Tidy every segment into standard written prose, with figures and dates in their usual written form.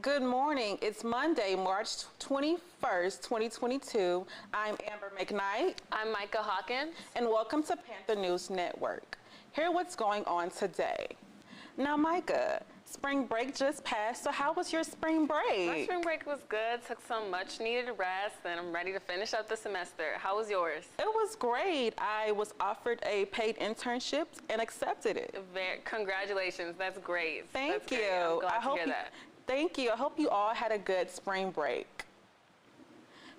Good morning. It's Monday, March 21st, 2022. I'm Amber McKnight. I'm Micah Hawkins. And welcome to Panther News Network. Here's what's going on today. Now, Micah, spring break just passed, so how was your spring break? My spring break was good. Took some much needed rest, and I'm ready to finish up the semester. How was yours? It was great. I was offered a paid internship and accepted it. Congratulations. That's great. Thank you. I'm glad to hear that. Thank you. I hope you all had a good spring break.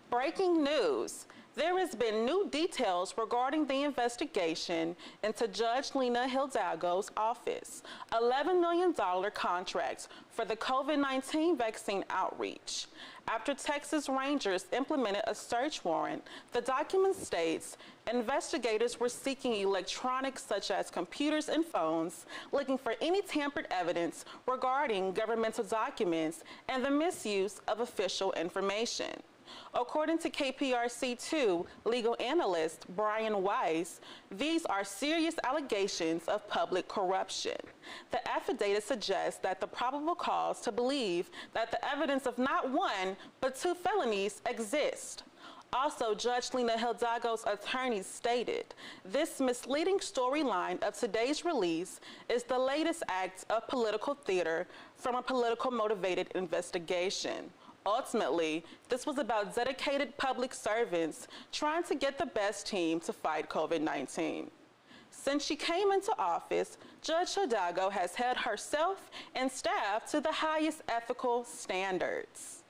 Breaking news. There has been new details regarding the investigation into Judge Lena Hidalgo's office. $11 million contract for the COVID-19 vaccine outreach. After Texas Rangers implemented a search warrant, the document states investigators were seeking electronics such as computers and phones, looking for any tampered evidence regarding governmental documents and the misuse of official information. According to KPRC2 legal analyst Brian Weiss, these are serious allegations of public corruption. The affidavit suggests that the probable cause to believe that the evidence of not one, but two felonies exist. Also, Judge Lena Hidalgo's attorney stated, this misleading storyline of today's release is the latest act of political theater from a political motivated investigation. Ultimately, this was about dedicated public servants trying to get the best team to fight COVID-19. Since she came into office, Judge Hidalgo has held herself and staff to the highest ethical standards.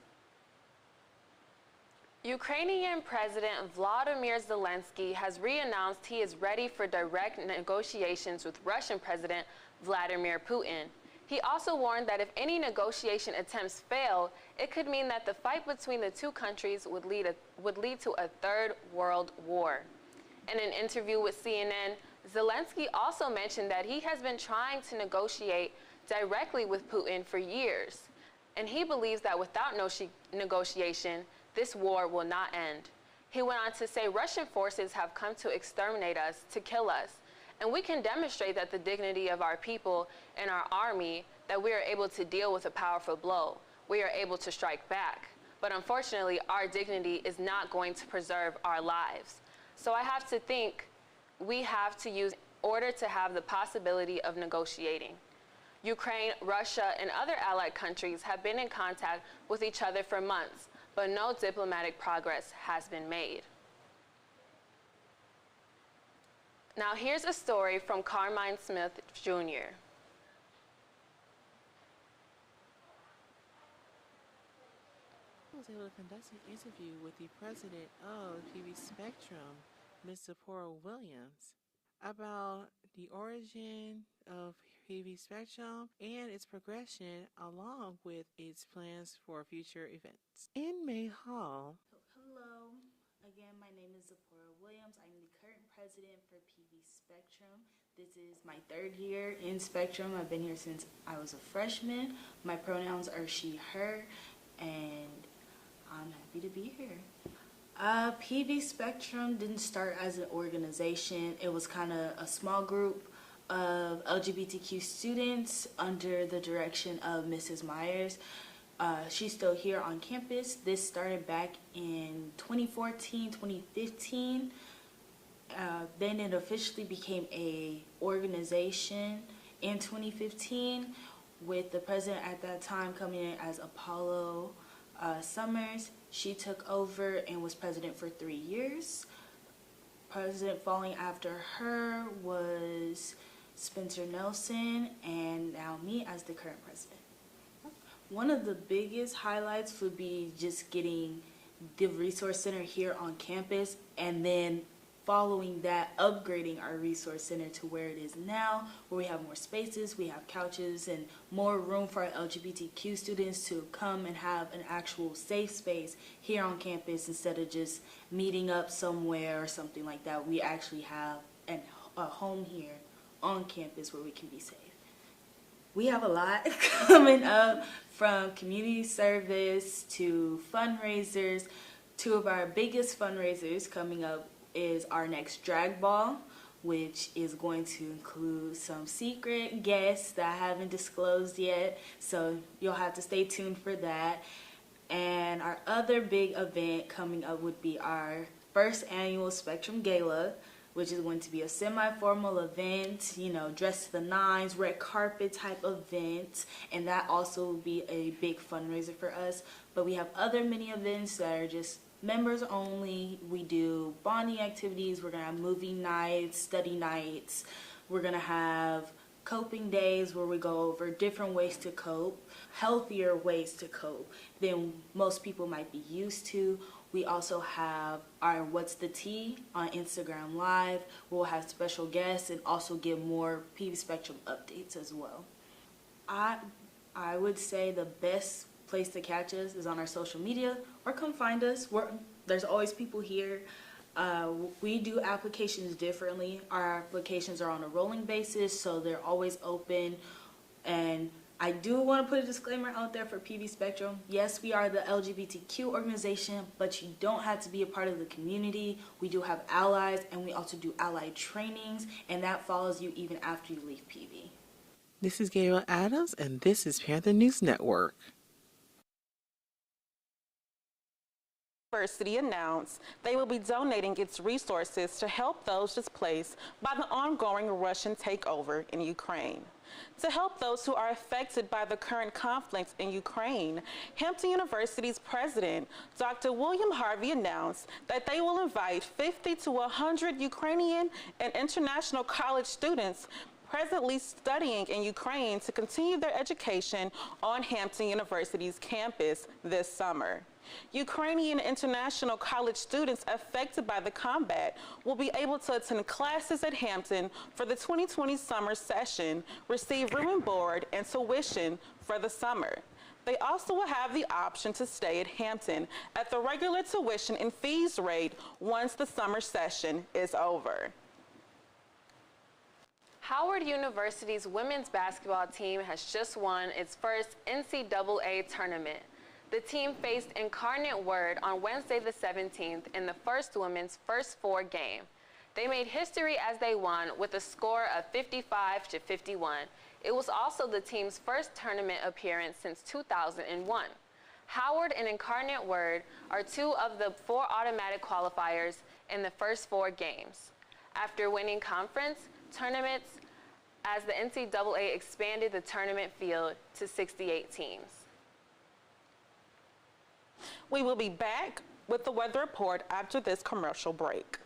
Ukrainian President Volodymyr Zelensky has re-announced he is ready for direct negotiations with Russian President Vladimir Putin. He also warned that if any negotiation attempts fail, it could mean that the fight between the two countries would lead to a third world war. In an interview with CNN, Zelensky also mentioned that he has been trying to negotiate directly with Putin for years, and he believes that without negotiation, this war will not end. He went on to say Russian forces have come to exterminate us, to kill us, and we can demonstrate that the dignity of our people and our army, that we are able to deal with a powerful blow. We are able to strike back. But unfortunately, our dignity is not going to preserve our lives. So I have to think we have to use in order to have the possibility of negotiating. Ukraine, Russia, and other allied countries have been in contact with each other for months, but no diplomatic progress has been made. Now here's a story from Carmine Smith, Jr. I was able to conduct an interview with the president of TV Spectrum, Ms. Zipporah Williams, about the origin of TV Spectrum and its progression along with its plans for future events. In May Hall. Hello. Again, my name is Zipporah Williams. I'm the current president for PV Spectrum. This is my third year in Spectrum. I've been here since I was a freshman. My pronouns are she, her, and I'm happy to be here. PV Spectrum didn't start as an organization. It was kind of a small group of LGBTQ students under the direction of Mrs. Myers. She's still here on campus. This started back in 2014, 2015. Then it officially became a organization in 2015 with the president at that time coming in as Apollo Summers. She took over and was president for 3 years. President following after her was Spencer Nelson, and now me as the current president. One of the biggest highlights would be just getting the resource center here on campus, and then following that, upgrading our resource center to where it is now, where we have more spaces, we have couches, and more room for our LGBTQ students to come and have an actual safe space here on campus instead of just meeting up somewhere or something like that. We actually have a home here on campus where we can be safe. We have a lot coming up, from community service to fundraisers. Two of our biggest fundraisers coming up is our next drag ball, which is going to include some secret guests that I haven't disclosed yet, so you'll have to stay tuned for that. And our other big event coming up would be our first annual Spectrum Gala, which is going to be a semi-formal event, you know, dressed to the nines, red carpet type event, and that also will be a big fundraiser for us. But we have other mini events that are just members only. We do bonding activities, we're gonna have movie nights, study nights, we're gonna have coping days where we go over different ways to cope, healthier ways to cope than most people might be used to. We also have our What's the Tea on Instagram Live. We'll have special guests and also give more PV Spectrum updates as well. I would say the best place to catch us is on our social media, or come find us. There's always people here. We do applications differently. Our applications are on a rolling basis, so they're always open. And I do want to put a disclaimer out there for PV Spectrum. Yes, we are the LGBTQ organization, but you don't have to be a part of the community. We do have allies, and we also do ally trainings, and that follows you even after you leave PV. This is Gabriel Adams, and this is Panther News Network. University announced they will be donating its resources to help those displaced by the ongoing Russian takeover in Ukraine. To help those who are affected by the current conflict in Ukraine, Hampton University's president, Dr. William Harvey, announced that they will invite 50 to 100 Ukrainian and international college students presently studying in Ukraine to continue their education on Hampton University's campus this summer. Ukrainian international college students affected by the combat will be able to attend classes at Hampton for the 2020 summer session, receive room and board and tuition for the summer. They also will have the option to stay at Hampton at the regular tuition and fees rate once the summer session is over. Howard University's women's basketball team has just won its first NCAA tournament. The team faced Incarnate Word on Wednesday the 17th in the first women's first four game. They made history as they won with a score of 55-51. It was also the team's first tournament appearance since 2001. Howard and Incarnate Word are two of the four automatic qualifiers in the first four games. After winning conference tournaments, as the NCAA expanded the tournament field to 68 teams. We will be back with the weather report after this commercial break.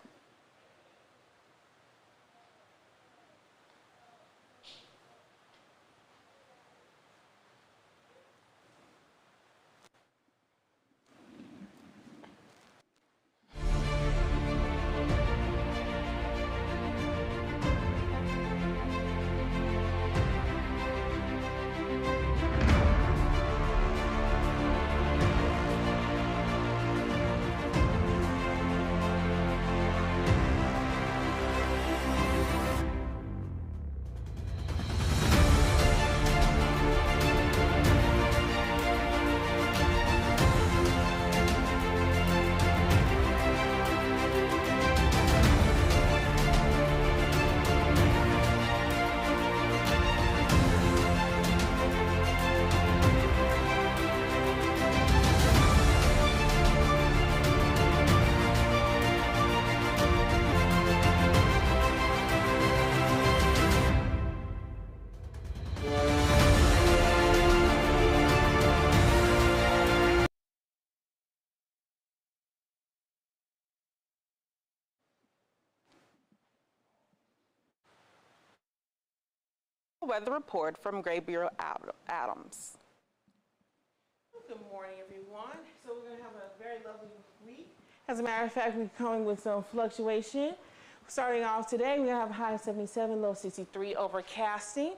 Weather report from Gabriel Adams. Good morning, everyone. So we're going to have a very lovely week. As a matter of fact, we're coming with some fluctuation. Starting off today, we're going to have a high of 77, low 63, overcasting.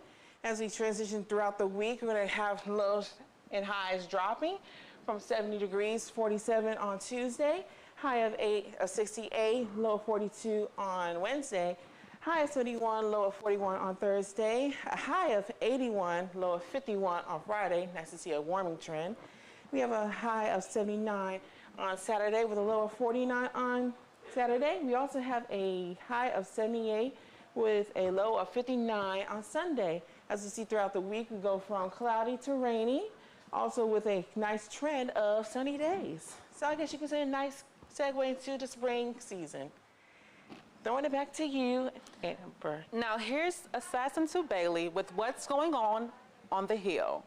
As we transition throughout the week, we're going to have lows and highs dropping from 70 degrees, 47 on Tuesday, high of 68, low of 42 on Wednesday, high of 71, low of 41 on Thursday, a high of 81, low of 51 on Friday. Nice to see a warming trend. We have a high of 79 on Saturday with a low of 49 on Saturday. We also have a high of 78 with a low of 59 on Sunday. As we see throughout the week, we go from cloudy to rainy, also with a nice trend of sunny days. So I guess you can say a nice segue into the spring season. Throwing it back to you, Amber. Now here's Assassin to Bailey with what's going on the Hill.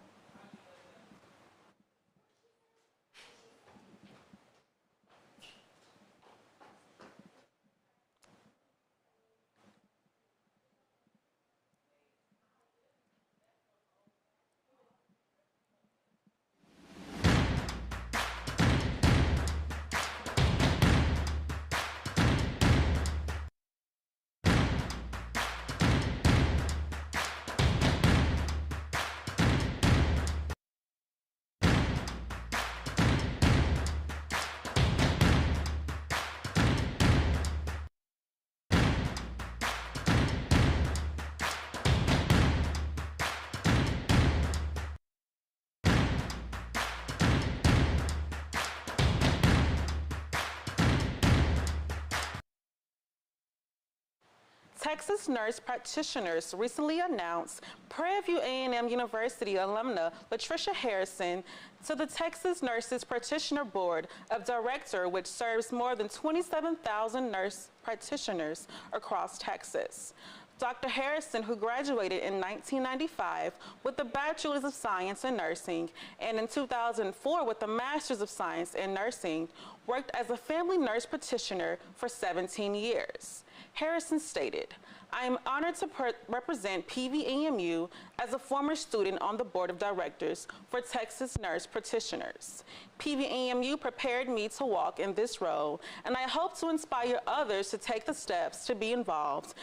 Texas nurse practitioners recently announced Prairie View A&M University alumna Latricia Harrison to the Texas Nurses Practitioner Board of Directors, which serves more than 27,000 nurse practitioners across Texas. Dr. Harrison, who graduated in 1995 with a Bachelor's of Science in Nursing and in 2004 with a Master's of Science in Nursing, worked as a family nurse practitioner for 17 years. Harrison stated, "I am honored to represent PVAMU as a former student on the board of directors for Texas Nurse Practitioners. PVAMU prepared me to walk in this role, and I hope to inspire others to take the steps to be involved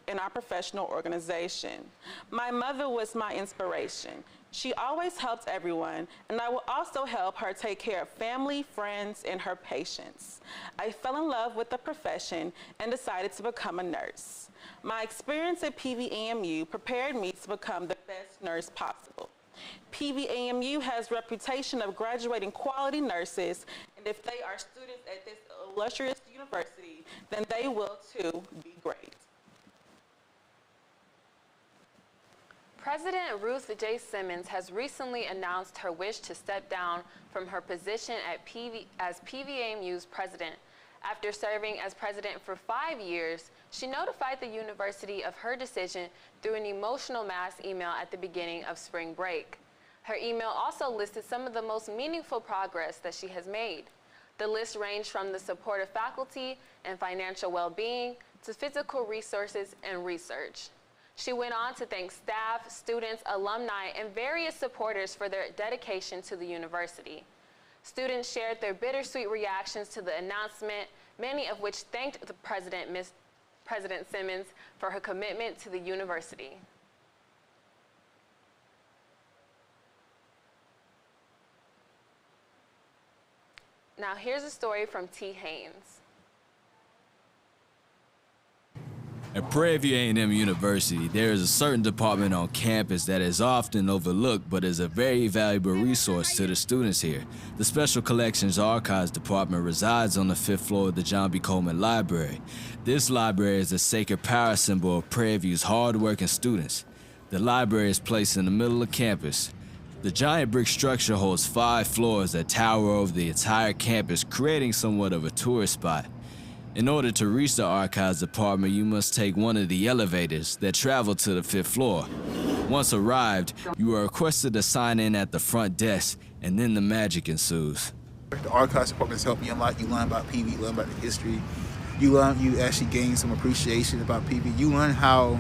in our professional organization. My mother was my inspiration. She always helped everyone, and I will also help her take care of family, friends, and her patients. I fell in love with the profession and decided to become a nurse. My experience at PVAMU prepared me to become the best nurse possible. PVAMU has a reputation of graduating quality nurses, and if they are students at this illustrious university, then they will too be great." President Ruth J. Simmons has recently announced her wish to step down from her position as PVAMU's president. After serving as president for 5 years, she notified the university of her decision through an emotional mass email at the beginning of spring break. Her email also listed some of the most meaningful progress that she has made. The list ranged from the support of faculty and financial well-being to physical resources and research. She went on to thank staff, students, alumni, and various supporters for their dedication to the university. Students shared their bittersweet reactions to the announcement, many of which thanked the President Simmons for her commitment to the university. Now here's a story from T. Haynes. At Prairie View A&M University, there is a certain department on campus that is often overlooked but is a very valuable resource to the students here. The Special Collections Archives Department resides on the 5th floor of the John B. Coleman Library. This library is a sacred power symbol of Prairie View's hard-working students. The library is placed in the middle of campus. The giant brick structure holds 5 floors that tower over the entire campus, creating somewhat of a tourist spot. In order to reach the archives department, you must take one of the elevators that travel to the 5th floor. Once arrived, you are requested to sign in at the front desk, and then the magic ensues. The archives department has helped me a lot. You learn about PV, you learn about the history. You actually gain some appreciation about PV. You learn how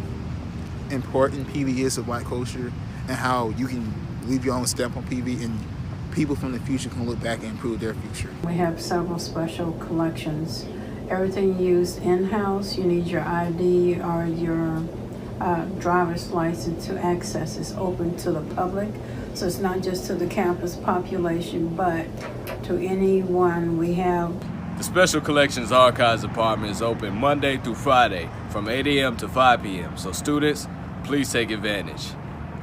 important PV is to Black culture and how you can leave your own stamp on PV, and people from the future can look back and improve their future. We have several special collections. Everything used in-house, you need your ID or your driver's license to access. Is open to the public, so it's not just to the campus population, but to anyone. We have The Special Collections Archives Department is open Monday through Friday from 8 a.m. to 5 p.m. So students, please take advantage.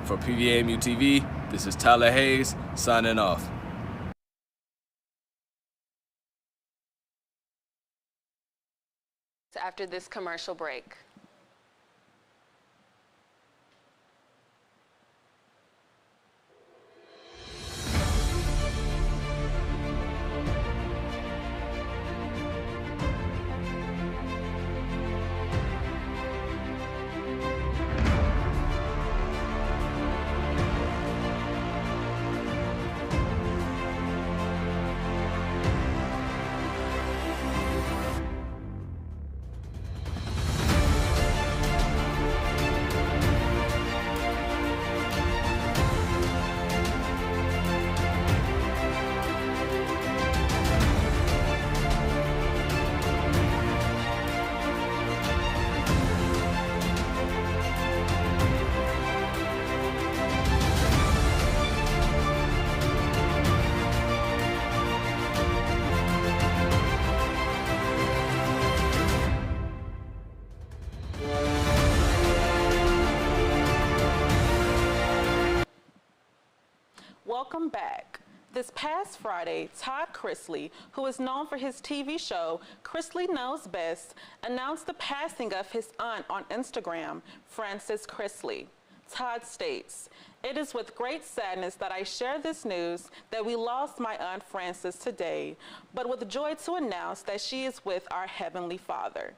For KPVU-TV, this is Tyler Hayes signing off. After this commercial break. Welcome back. This past Friday, Todd Chrisley, who is known for his TV show Chrisley Knows Best, announced the passing of his aunt on Instagram, Frances Chrisley. Todd states, "It is with great sadness that I share this news that we lost my Aunt Frances today, but with joy to announce that she is with our Heavenly Father.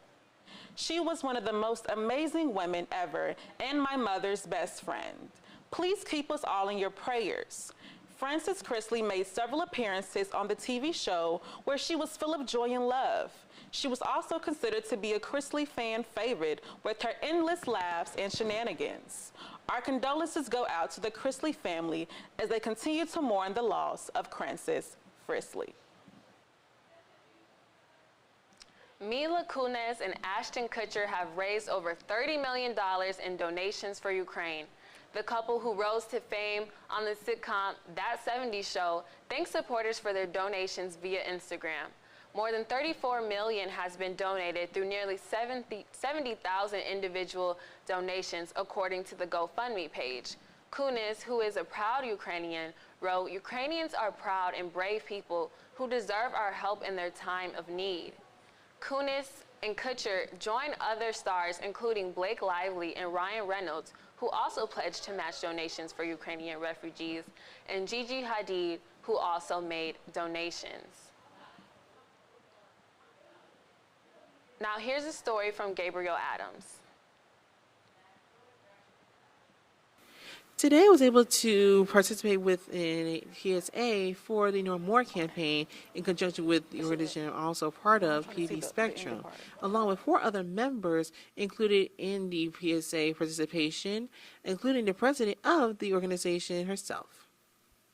She was one of the most amazing women ever and my mother's best friend. Please keep us all in your prayers." Frances Chrisley made several appearances on the TV show where she was full of joy and love. She was also considered to be a Chrisley fan favorite with her endless laughs and shenanigans. Our condolences go out to the Chrisley family as they continue to mourn the loss of Frances Chrisley. Mila Kunis and Ashton Kutcher have raised over $30 million in donations for Ukraine. The couple, who rose to fame on the sitcom That 70s Show, thanks supporters for their donations via Instagram. More than $34 million has been donated through nearly 70,000 individual donations, according to the GoFundMe page. Kunis, who is a proud Ukrainian, wrote, "Ukrainians are proud and brave people who deserve our help in their time of need." Kunis and Kutcher joined other stars, including Blake Lively and Ryan Reynolds, who also pledged to match donations for Ukrainian refugees, and Gigi Hadid, who also made donations. Now here's a story from Gabriel Adams. Today I was able to participate within a PSA for the No More campaign in conjunction with the organization I'm also part of, PV Spectrum, along with 4 other members included in the PSA participation, including the president of the organization herself.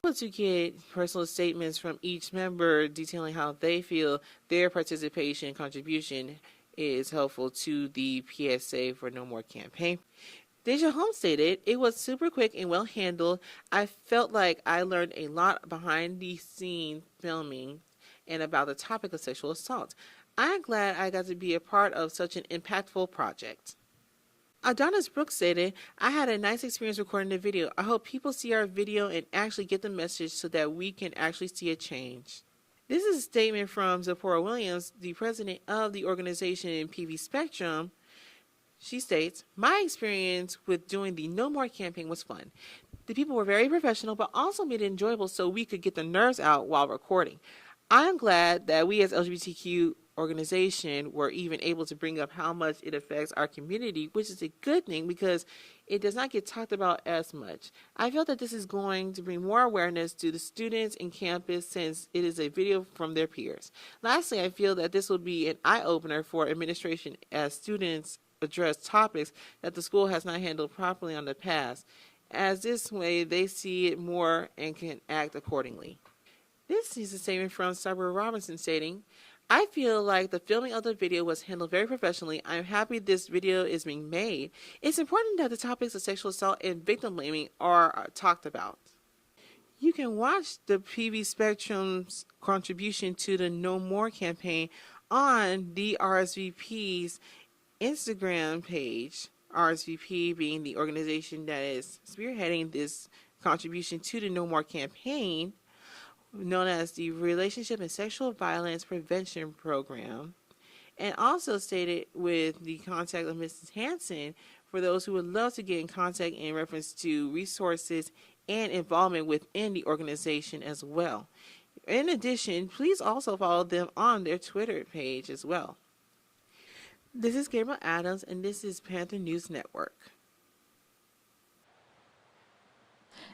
I was able to get personal statements from each member detailing how they feel their participation and contribution is helpful to the PSA for No More campaign. Deja Holmes stated, "It was super quick and well handled. I felt like I learned a lot behind the scenes filming and about the topic of sexual assault. I'm glad I got to be a part of such an impactful project." Adonis Brooks stated, "I had a nice experience recording the video. I hope people see our video and actually get the message so that we can actually see a change." This is a statement from Zipporah Williams, the president of the organization in PV Spectrum. She states, "My experience with doing the No More campaign was fun. The people were very professional, but also made it enjoyable so we could get the nerves out while recording. I'm glad that we as LGBTQ organization were even able to bring up how much it affects our community, which is a good thing because it does not get talked about as much. I felt that this is going to bring more awareness to the students in campus since it is a video from their peers. Lastly, I feel that this will be an eye-opener for administration as students address topics that the school has not handled properly in the past, as this way they see it more and can act accordingly." This is a statement from Sabra Robinson stating, "I feel like the filming of the video was handled very professionally. I'm happy this video is being made. It's important that the topics of sexual assault and victim blaming are talked about." You can watch the PV Spectrum's contribution to the No More campaign on the RSVP's Instagram page, RSVP being the organization that is spearheading this contribution to the No More campaign, known as the Relationship and Sexual Violence Prevention Program, and also stated with the contact of Mrs. Hanson for those who would love to get in contact in reference to resources and involvement within the organization as well. In addition, please also follow them on their Twitter page as well. This is Gabriel Adams, and this is Panther News Network.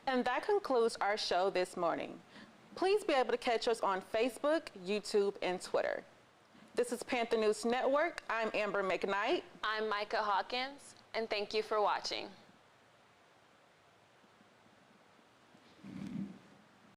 And that concludes our show this morning. Please be able to catch us on Facebook, YouTube, and Twitter. This is Panther News Network. I'm Amber McKnight. I'm Micah Hawkins, and thank you for watching.